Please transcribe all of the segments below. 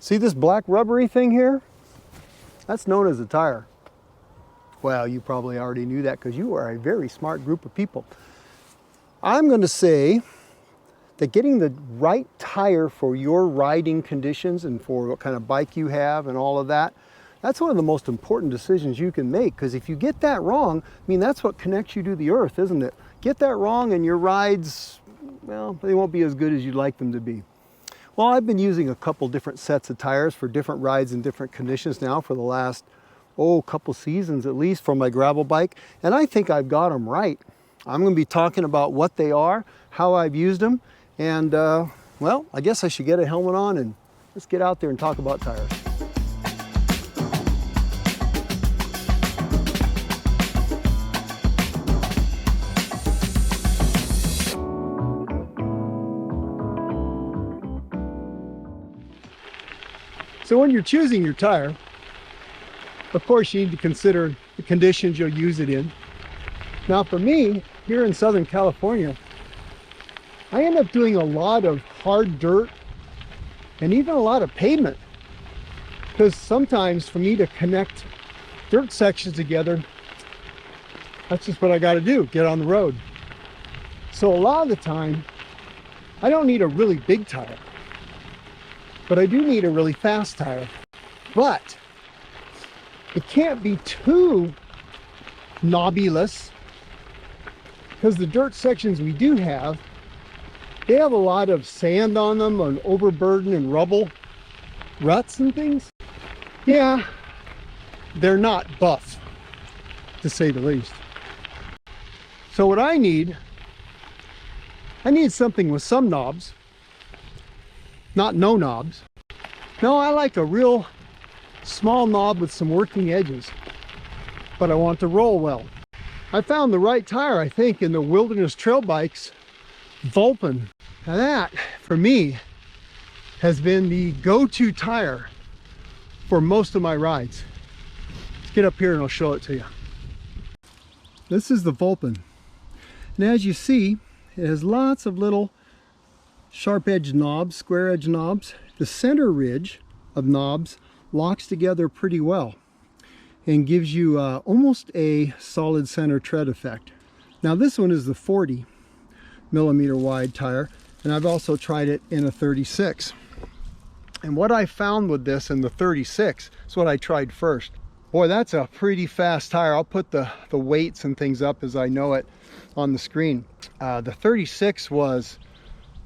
See this black rubbery thing here? That's known as a tire. Well, you probably already knew that because you are a very smart group of people. I'm going to say that getting the right tire for your riding conditions and for what kind of bike you have and all of that, that's one of the most important decisions you can make, because if you get that wrong, I mean, that's what connects you to the earth, isn't it? Get that wrong and your rides, well, they won't be as good as you'd like them to be. Well, I've been using a couple different sets of tires for different rides and different conditions now for the last, couple seasons at least for my gravel bike, and I think I've got them right. I'm going to be talking about what they are, how I've used them, and well, I guess I should get a helmet on and let's get out there and talk about tires. So when you're choosing your tire, of course you need to consider the conditions you'll use it in. Now for me, here in Southern California, I end up doing a lot of hard dirt and even a lot of pavement, because sometimes for me to connect dirt sections together, that's just what I got to do, get on the road. So a lot of the time, I don't need a really big tire, but I do need a really fast tire. But it can't be too knobbyless, because the dirt sections we do have, they have a lot of sand on them and overburden and rubble, ruts and things. Yeah, they're not buff, to say the least. So what I need something with some knobs, not no knobs. No, I like a real small knob with some working edges, but I want to roll well. I found the right tire, I think, in the Wilderness Trail Bikes Vulpine. Now that, for me, has been the go-to tire for most of my rides. Let's get up here and I'll show it to you. This is the Vulpine. And as you see, it has lots of little sharp edge knobs, square edge knobs. The center ridge of knobs locks together pretty well and gives you almost a solid center tread effect. Now this one is the 40 millimeter wide tire, and I've also tried it in a 36. And what I found with this in the 36 is what I tried first. Boy, that's a pretty fast tire. I'll put the weights and things up as I know it on the screen. The 36 was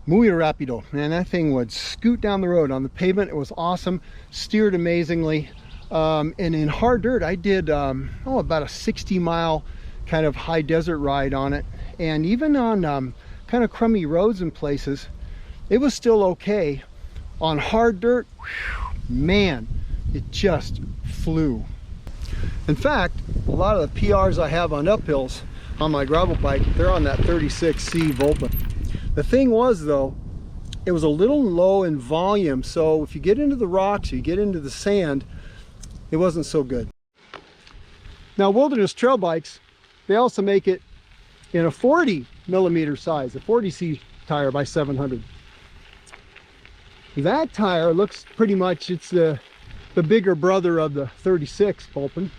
muy rapido. Man, that thing would scoot down the road on the pavement. It was awesome, steered amazingly. And in hard dirt, I did about a 60-mile kind of high desert ride on it. And even on kind of crummy roads and places, it was still okay. On hard dirt, whew, man, it just flew. In fact, a lot of the PRs I have on uphills on my gravel bike, they're on that 36C Vulpine. The thing was though, it was a little low in volume, so if you get into the rocks, you get into the sand, it wasn't so good. Now Wilderness Trail Bikes, they also make it in a 40 millimeter size, a 40C tire by 700. That tire looks pretty much, it's the bigger brother of the 36 Vulpine.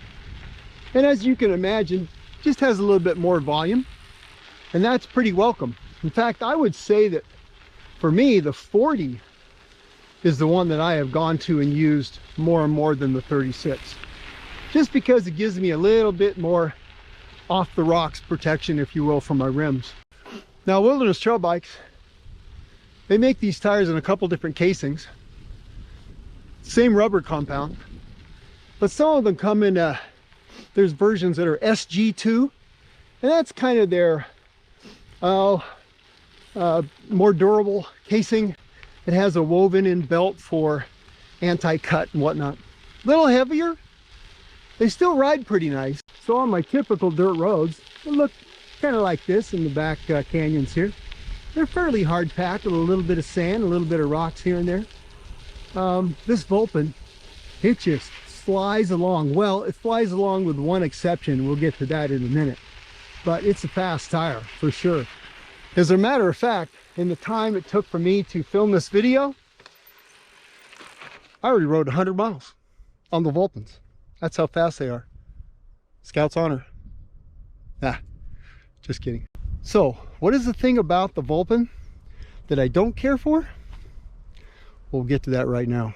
And as you can imagine, just has a little bit more volume, and that's pretty welcome. In fact, I would say that for me, the 40 is the one that I have gone to and used more and more than the 36. Just because it gives me a little bit more off the rocks protection, if you will, for my rims. Now Wilderness Trail Bikes, they make these tires in a couple different casings. Same rubber compound, but some of them come in, there's versions that are SG2, and that's kind of their more durable casing. It has a woven in belt for anti-cut and whatnot. A little heavier, they still ride pretty nice. So on my typical dirt roads, they look kind of like this in the back canyons here. They're fairly hard packed with a little bit of sand, a little bit of rocks here and there. This Vulpine, it just flies along. Well, it flies along with one exception. We'll get to that in a minute. But it's a fast tire for sure. As a matter of fact, in the time it took for me to film this video, I already rode 100 miles on the Vulpines. That's how fast they are. Scout's honor. Ah, just kidding. So, what is the thing about the Vulpine that I don't care for? We'll get to that right now.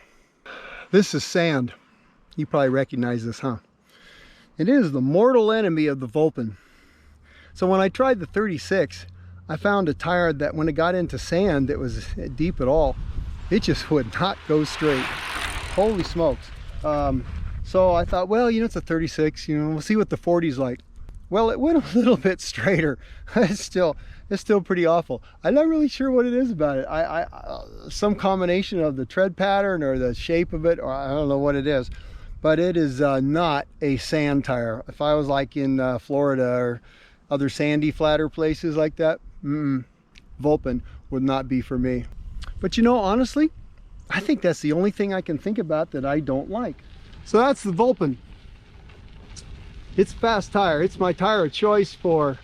This is sand. You probably recognize this, huh? It is the mortal enemy of the Vulpine. So when I tried the 36, I found a tire that when it got into sand that was deep at all, it just would not go straight. Holy smokes. So I thought, well, you know, it's a 36, you know, we'll see what the 40's like. Well, it went a little bit straighter. It's still pretty awful. I'm not really sure what it is about it. Some combination of the tread pattern or the shape of it, or I don't know what it is, but it is not a sand tire. If I was like in Florida or other sandy, flatter places like that, Vulpine would not be for me. But you know, honestly, I think that's the only thing I can think about that I don't like. So that's the Vulpine. It's a fast tire. It's my tire of choice for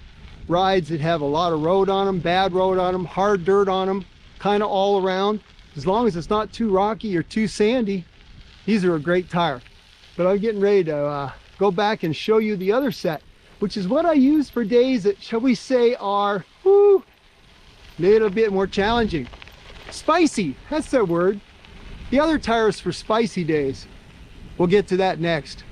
rides that have a lot of road on them, bad road on them, hard dirt on them, kind of all around. As long as it's not too rocky or too sandy, these are a great tire. But I'm getting ready to go back and show you the other set, which is what I use for days that, shall we say, are a little bit more challenging. Spicy, that's the word. The other tire is for spicy days. We'll get to that next.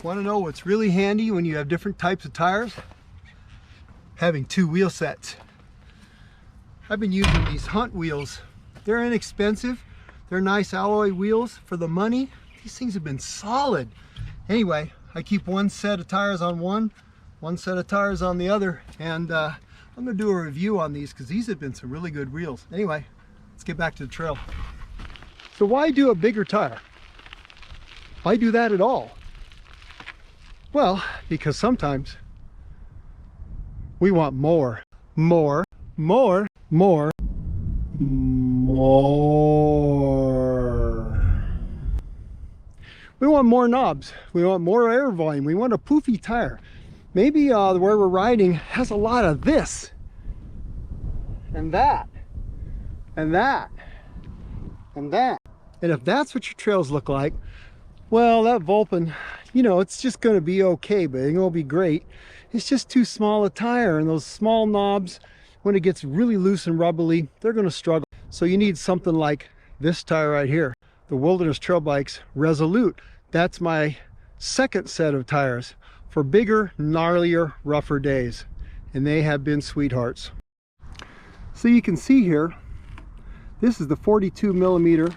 Want to know what's really handy when you have different types of tires? Having two wheel sets. I've been using these Hunt wheels. They're inexpensive. They're nice alloy wheels for the money. These things have been solid. Anyway, I keep one set of tires on one set of tires on the other, and I'm going to do a review on these because these have been some really good wheels. Anyway, let's get back to the trail. So why do a bigger tire? Why do that at all? Well, because sometimes we want more. We want more knobs. We want more air volume. We want a poofy tire. Maybe where we're riding has a lot of this and that and that and that. And if that's what your trails look like, well, that Vulpine, you know, it's just going to be okay, but it won't be great. It's just too small a tire, and those small knobs, when it gets really loose and rubbly, they're going to struggle. So you need something like this tire right here, the Wilderness Trail Bikes Resolute. That's my second set of tires for bigger, gnarlier, rougher days, and they have been sweethearts. So you can see here, this is the 42 millimeter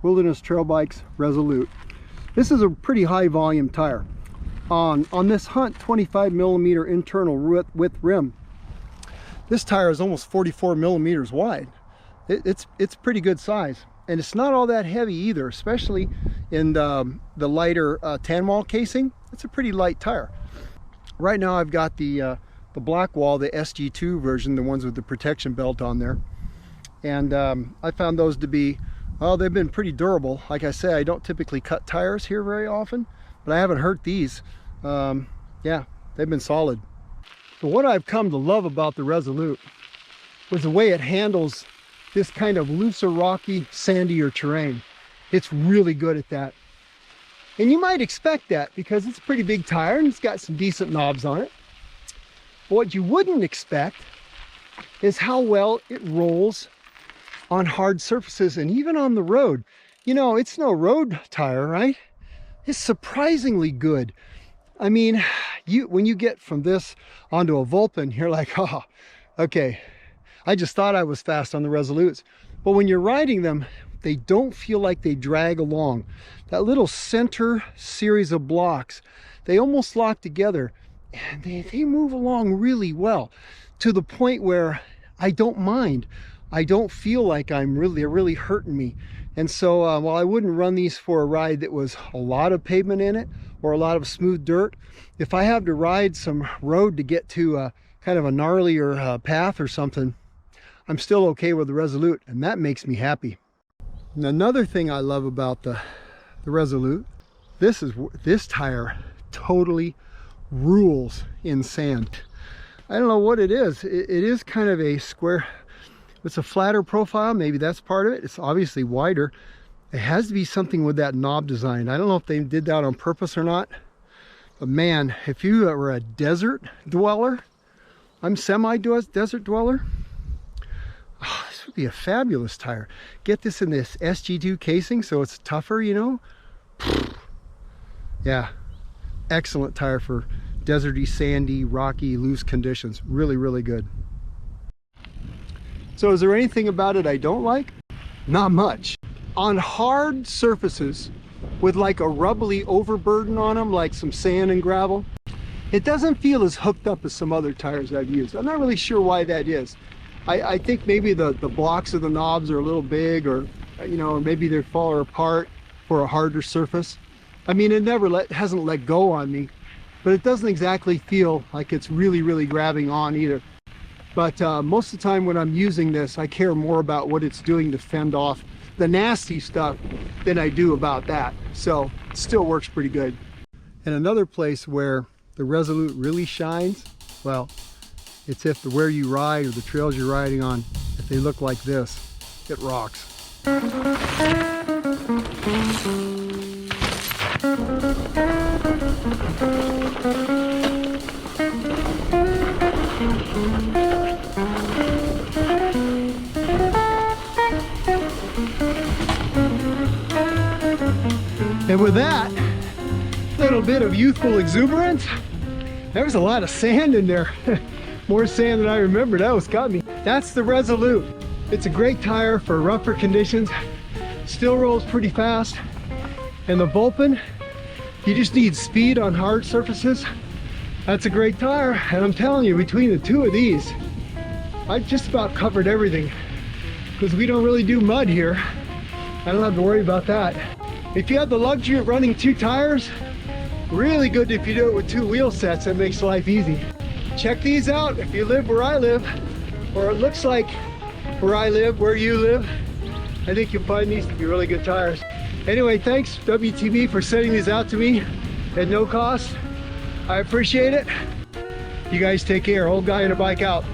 Wilderness Trail Bikes Resolute. This is a pretty high volume tire. On this Hunt 25 millimeter internal width rim, this tire is almost 44 millimeters wide. It's pretty good size, and it's not all that heavy either, especially in the lighter tan wall casing. It's a pretty light tire. Right now I've got the black wall, the SG2 version, the ones with the protection belt on there, and I found those to be, well, they've been pretty durable. Like I say, I don't typically cut tires here very often, but I haven't hurt these. Yeah, they've been solid. But what I've come to love about the Resolute was the way it handles this kind of looser, rocky, sandier terrain. It's really good at that. And you might expect that because it's a pretty big tire and it's got some decent knobs on it. But what you wouldn't expect is how well it rolls on hard surfaces and even on the road. You know, it's no road tire, right? It's surprisingly good. I mean, when you get from this onto a Vulpine, you're like, oh, okay, I just thought I was fast on the Resolutes. But when you're riding them, they don't feel like they drag along. That little center series of blocks, they almost lock together, and they move along really well, to the point where I don't mind. I don't feel like they're really hurting me. And so while I wouldn't run these for a ride that was a lot of pavement in it or a lot of smooth dirt, if I have to ride some road to get to kind of a gnarlier path or something, I'm still okay with the Resolute, and that makes me happy. And another thing I love about the Resolute, this tire totally rules in sand. I don't know what it is. It is kind of a square, it's a flatter profile, maybe that's part of it. It's obviously wider. It has to be something with that knob design. I don't know if they did that on purpose or not, but man, if you were a desert dweller, I'm semi-desert dweller, oh, this would be a fabulous tire. Get this in this SG2 casing so it's tougher, you know. Yeah, excellent tire for deserty, sandy, rocky, loose conditions. Really, really good. So is there anything about it I don't like? Not much. On hard surfaces with like a rubbly overburden on them, like some sand and gravel, it doesn't feel as hooked up as some other tires I've used. I'm not really sure why that is. I think maybe the blocks of the knobs are a little big, or you know, or maybe they're falling apart for a harder surface. I mean, it hasn't let go on me, but it doesn't exactly feel like it's really, really grabbing on either. But most of the time when I'm using this, I care more about what it's doing to fend off the nasty stuff than I do about that. So it still works pretty good. And another place where the Resolute really shines, well, it's if where you ride or the trails you're riding on, if they look like this, it rocks. And with that little bit of youthful exuberance, there was a lot of sand in there. More sand than I remember. That was got me. That's the Resolute. It's a great tire for rougher conditions. Still rolls pretty fast. And the Vulpine, you just need speed on hard surfaces. That's a great tire. And I'm telling you, between the two of these, I've just about covered everything. Because we don't really do mud here. I don't have to worry about that. If you have the luxury of running two tires, really good if you do it with two wheel sets. That makes life easy. Check these out if you live where I live, or it looks like where I live, where you live. I think you'll find these to be really good tires. Anyway, thanks WTB for sending these out to me at no cost. I appreciate it. You guys take care. Old guy in a bike out.